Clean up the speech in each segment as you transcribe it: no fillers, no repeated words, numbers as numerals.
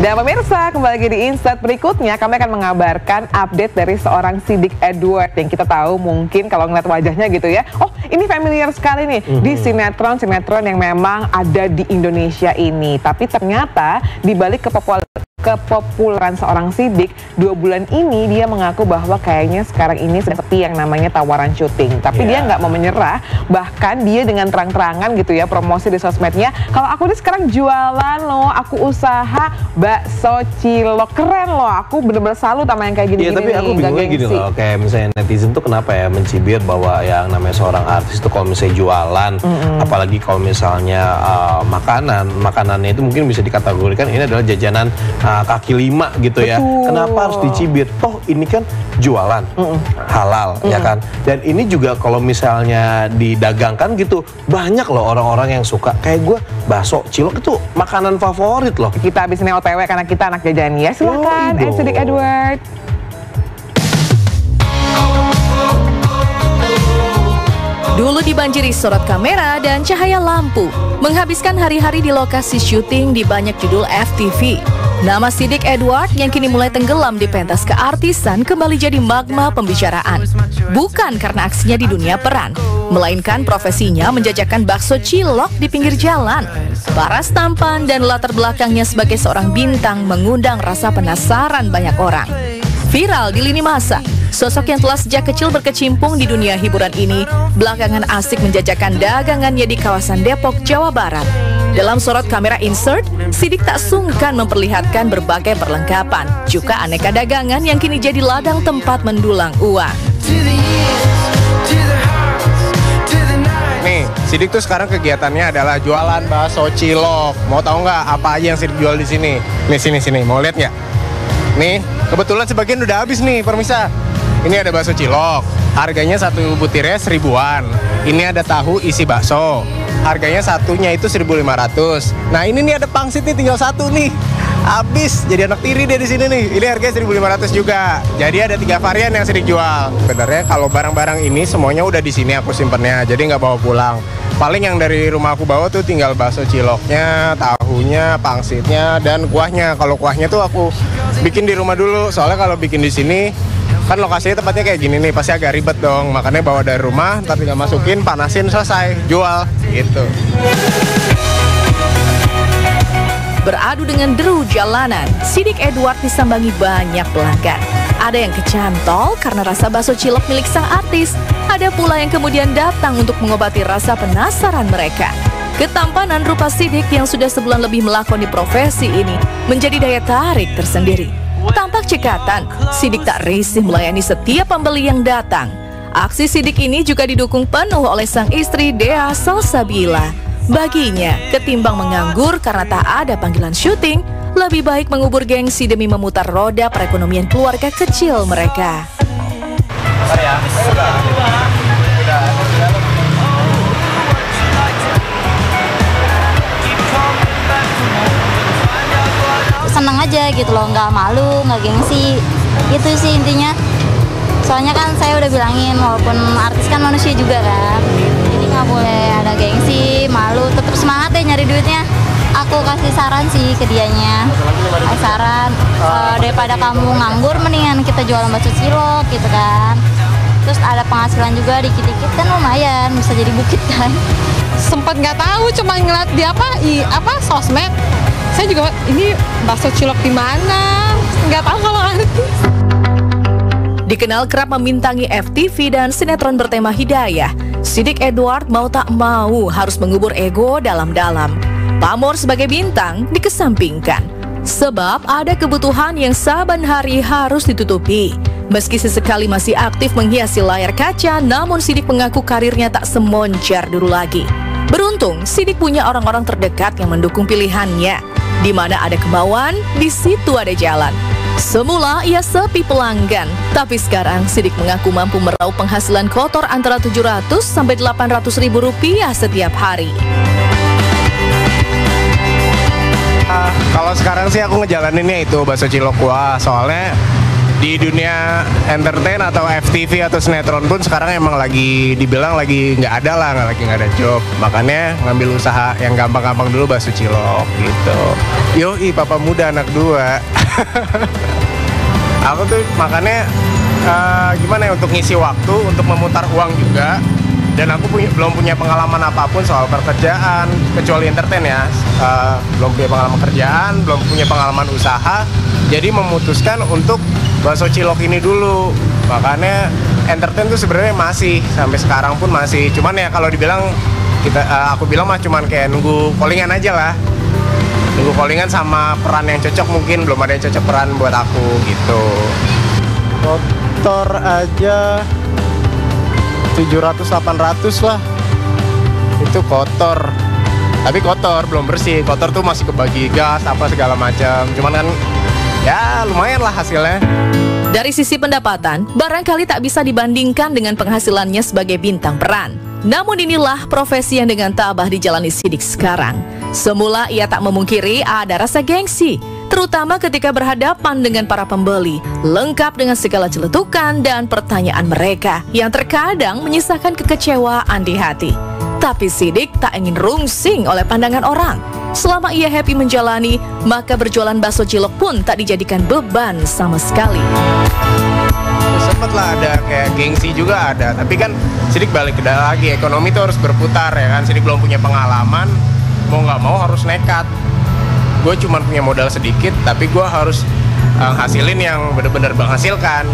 Dan pemirsa, kembali lagi di Insert berikutnya kami akan mengabarkan update dari seorang Siddiq Edward yang kita tahu mungkin kalau ngeliat wajahnya gitu ya, oh ini familiar sekali nih di sinetron yang memang ada di Indonesia ini. Tapi ternyata dibalik kepopularan seorang Siddiq, 2 bulan ini dia mengaku bahwa kayaknya sekarang ini seperti yang namanya tawaran syuting. Tapi dia nggak mau menyerah, bahkan dia dengan terang-terangan gitu ya promosi di sosmednya, kalau aku ini sekarang jualan loh, aku usaha bakso cilok, keren loh, aku bener-bener salut sama yang kayak gini-gini. Iya, tapi aku bingungnya gini loh, kayak misalnya netizen tuh kenapa ya mencibir bahwa yang namanya seorang artis tuh kalau misalnya jualan, apalagi kalau misalnya makanannya itu mungkin bisa dikategorikan ini adalah jajanan kaki lima gitu ya. Kenapa harus dicibir? Toh ini kan jualan halal ya kan. Dan ini juga kalau misalnya didagangkan gitu banyak loh orang-orang yang suka. Kayak gue bakso cilok itu makanan favorit loh. Kita habis ini OTW karena kita anak jajan ya. Silakan Siddiq Edward. Dulu dibanjiri sorot kamera dan cahaya lampu, menghabiskan hari-hari di lokasi syuting di banyak judul FTV. Nama Siddiq Edward yang kini mulai tenggelam di pentas keartisan kembali jadi magma pembicaraan. Bukan karena aksinya di dunia peran, melainkan profesinya menjajakan bakso cilok di pinggir jalan. Paras tampan dan latar belakangnya sebagai seorang bintang mengundang rasa penasaran banyak orang. Viral di lini masa, sosok yang telah sejak kecil berkecimpung di dunia hiburan ini belakangan asik menjajakan dagangannya di kawasan Depok, Jawa Barat. Dalam sorot kamera Insert, Siddiq tak sungkan memperlihatkan berbagai perlengkapan, juga aneka dagangan yang kini jadi ladang tempat mendulang uang. Nih, Siddiq tuh sekarang kegiatannya adalah jualan bakso cilok. Mau tahu nggak apa aja yang Siddiq jual di sini? Nih, sini, mau lihat nggak? Nih, kebetulan sebagian udah habis nih, permisa. Ini ada bakso cilok, harganya satu butirnya 1000-an. Ini ada tahu isi bakso, harganya satunya itu 1.500. Nah ini nih ada pangsit nih, tinggal satu nih. Habis, jadi anak tiri deh di sini nih. Ini harganya 1.500 juga. Jadi ada 3 varian yang Siddiq jual. Sebenarnya kalau barang-barang ini semuanya udah di sini aku simpennya, jadi nggak bawa pulang. Paling yang dari rumah aku bawa tuh tinggal bakso ciloknya, tahunya, pangsitnya, dan kuahnya. Kalau kuahnya tuh aku bikin di rumah dulu. Soalnya kalau bikin di sini kan lokasinya tempatnya kayak gini nih, pasti agak ribet dong. Makanya bawa dari rumah, ntar tinggal masukin, panasin, selesai, jual, gitu. Beradu dengan deru jalanan, Siddiq Edward disambangi banyak pelanggan. Ada yang kecantol karena rasa bakso cilok milik sang artis. Ada pula yang kemudian datang untuk mengobati rasa penasaran mereka. Ketampanan rupa Siddiq yang sudah sebulan lebih melakoni profesi ini menjadi daya tarik tersendiri. Tampak cekatan, Siddiq tak risih melayani setiap pembeli yang datang. Aksi Siddiq ini juga didukung penuh oleh sang istri Dea Salsabila. Baginya, ketimbang menganggur karena tak ada panggilan syuting, lebih baik mengubur gengsi demi memutar roda perekonomian keluarga kecil mereka. Seneng aja gitu loh, nggak malu, nggak gengsi, itu sih intinya. Soalnya kan saya udah bilangin, walaupun artis kan manusia juga kan, jadi nggak boleh ada gengsi, malu, tetap semangat deh nyari duitnya. Aku kasih saran sih ke dianya, saran daripada kamu nganggur, mendingan kita jualan bakso cilok gitu kan. Terus ada penghasilan juga dikit-dikit kan lumayan, bisa jadi bukit kan. Sempat nggak tahu, cuma ngeliat di sosmed. Saya juga ini bakso cilok di mana, nggak tahu kalau artis. Dikenal kerap membintangi FTV dan sinetron bertema hidayah, Siddiq Edward mau tak mau harus mengubur ego dalam-dalam. Pamor sebagai bintang dikesampingkan, sebab ada kebutuhan yang saban hari harus ditutupi. Meski sesekali masih aktif menghiasi layar kaca, namun Siddiq mengaku karirnya tak semoncer dulu lagi. Beruntung, Siddiq punya orang-orang terdekat yang mendukung pilihannya. Di mana ada kemauan, di situ ada jalan. Semula ia sepi pelanggan, tapi sekarang Siddiq mengaku mampu meraup penghasilan kotor antara 700 sampai 800 ribu rupiah setiap hari. Kalau sekarang sih aku ngejalaninnya itu bakso cilok gua, soalnya di dunia entertain atau FTV atau sinetron pun sekarang emang lagi dibilang lagi nggak ada lah, nggak ada job. Makanya ngambil usaha yang gampang-gampang dulu, bakso cilok gitu. Yoi, papa muda anak 2. Aku tuh makanya gimana ya, untuk ngisi waktu, untuk memutar uang juga. Dan aku belum punya pengalaman apapun soal pekerjaan, kecuali entertain ya. Belum punya pengalaman kerjaan, belum punya pengalaman usaha. Jadi memutuskan untuk bakso cilok ini dulu. Makanya entertain tuh sebenarnya masih, sampai sekarang pun masih. Cuman ya kalau dibilang, aku bilang mah cuman kayak nunggu callingan aja lah. Nunggu callingan sama peran yang cocok, mungkin belum ada yang cocok peran buat aku gitu. Kotor aja 700-800 lah. Itu kotor. Tapi kotor, belum bersih. Kotor tuh masih kebagi gas, apa segala macam. Cuman kan ya lumayan lah hasilnya. Dari sisi pendapatan, barangkali tak bisa dibandingkan dengan penghasilannya sebagai bintang peran. Namun inilah profesi yang dengan tabah dijalani Sidik sekarang. Semula ia tak memungkiri ada rasa gengsi, terutama ketika berhadapan dengan para pembeli, lengkap dengan segala celetukan dan pertanyaan mereka yang terkadang menyisakan kekecewaan di hati. Tapi Sidik tak ingin rungsing oleh pandangan orang. Selama ia happy menjalani, maka berjualan bakso cilok pun tak dijadikan beban sama sekali. Sempet lah ada kayak gengsi juga ada, tapi kan Sidik balik lagi, ekonomi tuh harus berputar ya kan. Sidik belum punya pengalaman, mau nggak mau harus nekat. Gue cuma punya modal sedikit, tapi gue harus hasilin yang bener-bener menghasilkan.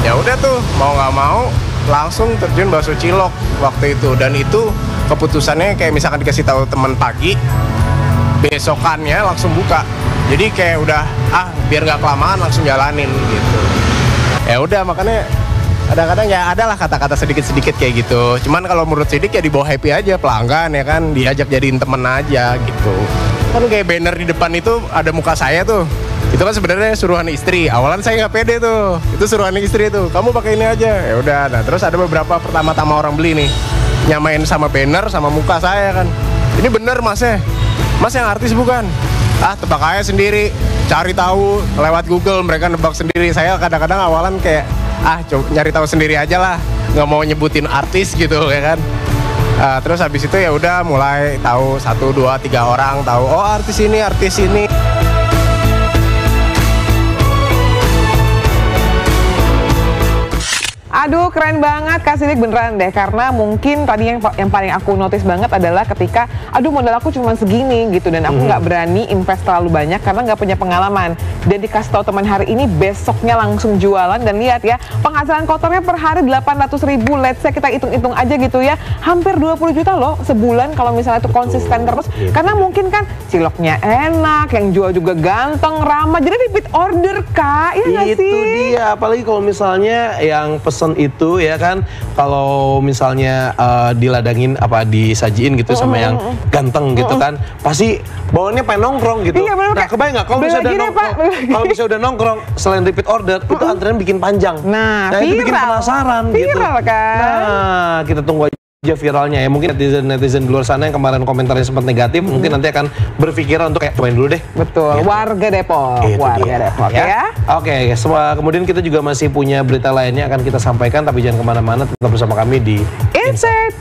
Ya udah tuh, mau nggak mau langsung terjun bakso cilok waktu itu. Dan itu keputusannya kayak misalkan dikasih tahu teman pagi, besokannya langsung buka. Jadi kayak udah biar nggak kelamaan langsung jalanin gitu. Ya udah, makanya kadang-kadang ya adalah kata-kata sedikit-sedikit kayak gitu. Cuman kalau menurut Sidik ya dibawa happy aja, pelanggan ya kan, diajak jadiin temen aja gitu. Kan kayak banner di depan itu ada muka saya tuh. Itu kan sebenarnya suruhan istri. Awalan saya nggak pede tuh. Itu suruhan istri tuh. Kamu pakai ini aja. Ya udah. Nah, terus ada beberapa pertama-tama orang beli nih, nyamain sama banner sama muka saya kan. Ini bener masnya. Mas yang artis bukan? Tebak aja sendiri. Cari tahu lewat Google, mereka nebak sendiri. Saya kadang-kadang awalan kayak coba nyari tahu sendiri aja lah, nggak mau nyebutin artis gitu ya kan. Terus habis itu ya udah mulai tahu 1, 2, 3 orang tahu, oh artis ini, artis ini. Aduh, keren banget Kak Sidik, beneran deh. Karena mungkin tadi yang paling aku notice banget adalah ketika, aduh modal aku cuma segini gitu. Dan aku nggak berani invest terlalu banyak karena nggak punya pengalaman. Dan dikasih tahu teman hari ini, besoknya langsung jualan. Dan lihat ya, penghasilan kotornya per hari 800.000. Let's say kita hitung-hitung aja gitu ya. Hampir 20 juta loh sebulan kalau misalnya itu konsisten terus. Karena mungkin kan ciloknya enak, yang jual juga ganteng, ramah. Jadi repeat order Kak, iya nggak sih? Itu dia, apalagi kalau misalnya yang pesen itu ya kan, kalau misalnya diladangin apa disajiin gitu sama yang ganteng gitu kan, pasti bawaannya pengen nongkrong gitu. Iya, bener, nah kebayang nggak kalau misalnya udah nongkrong selain repeat order itu antrian bikin panjang. Nah itu bikin penasaran gitu. Viral kan? Nah kita tunggu aja viralnya ya. Mungkin netizen di luar sana yang kemarin komentarnya sempat negatif, mungkin nanti akan berpikiran untuk kayak cobain dulu deh. Betul, gitu. Warga Depok, warga Depok ya. Oke, kemudian kita juga masih punya berita lainnya akan kita sampaikan, tapi jangan kemana-mana, tetap bersama kami di Insert